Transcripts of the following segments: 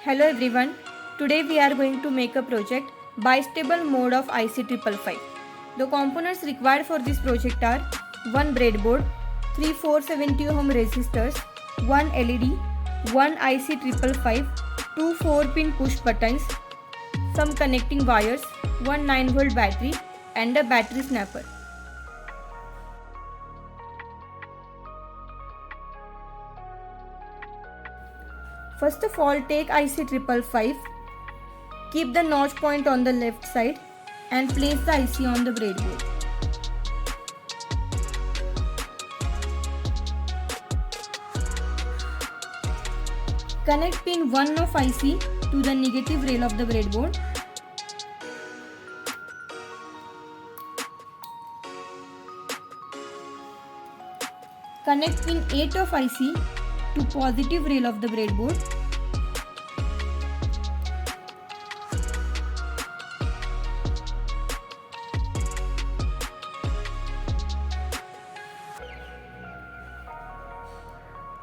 Hello everyone, today we are going to make a project Bistable Mode of IC555. The components required for this project are one breadboard, 3 470 ohm resistors, one LED, one IC555, two 4-pin push buttons, some connecting wires, one 9-volt battery and a battery snapper. First of all, take IC555, keep the notch point on the left side and place the IC on the breadboard. Connect pin 1 of IC to the negative rail of the breadboard. Connect pin 8 of IC to positive rail of the breadboard.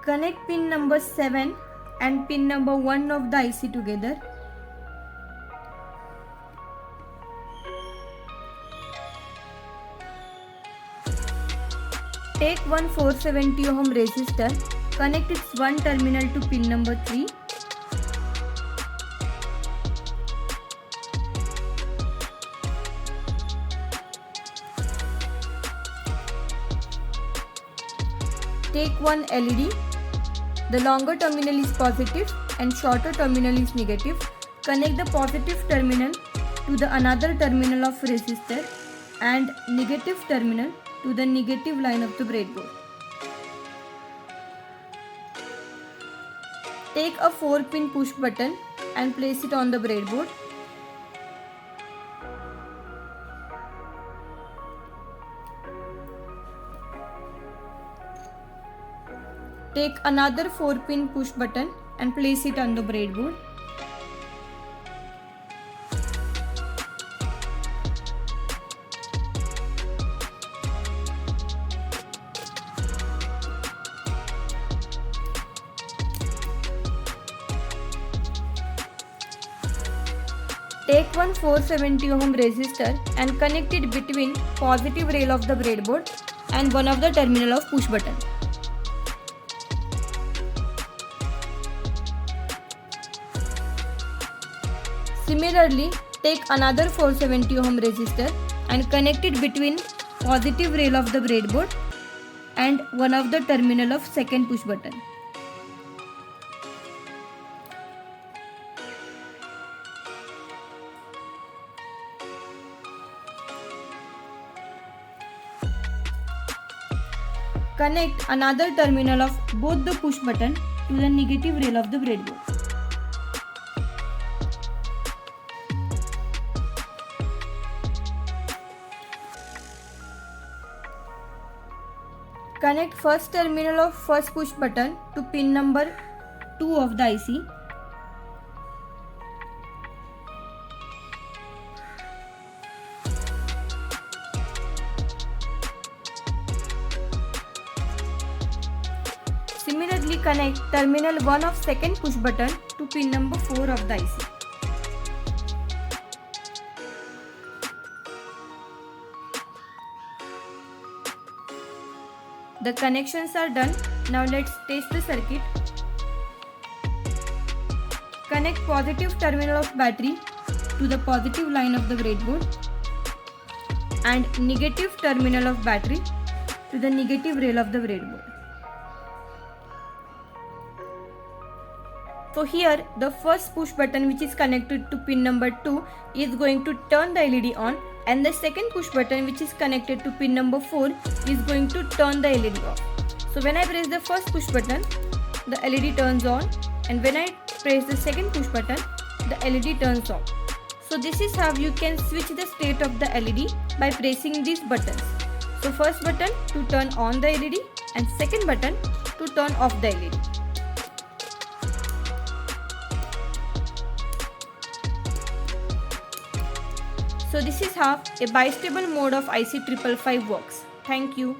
Connect pin number 7 and pin number 1 of the IC together. Take one 470 ohm resistor, connect its one terminal to pin number 3. Take one LED. The longer terminal is positive and shorter terminal is negative. Connect the positive terminal to the another terminal of resistor and negative terminal to the negative line of the breadboard. Take a 4-pin push button and place it on the breadboard. Take another 4-pin push button and place it on the breadboard. Take one 470 ohm resistor and connect it between positive rail of the breadboard and one of the terminal of push button. Similarly, take another 470 ohm resistor and connect it between positive rail of the breadboard and one of the terminal of second push button. Connect another terminal of both the push button to the negative rail of the breadboard. Connect first terminal of first push button to pin number 2 of the IC. Similarly, connect terminal 1 of second push button to pin number 4 of the IC. The connections are done. Now let's test the circuit. Connect positive terminal of battery to the positive line of the breadboard and negative terminal of battery to the negative rail of the breadboard. So here the first push button, which is connected to pin number 2, is going to turn the LED on, and the second push button, which is connected to pin number 4, is going to turn the LED off. So when I press the first push button, the LED turns on, and when I press the second push button, the LED turns off. So this is how you can switch the state of the LED by pressing these buttons. So first button to turn on the LED and second button to turn off the LED. So this is how a bistable mode of IC555 works. Thank you.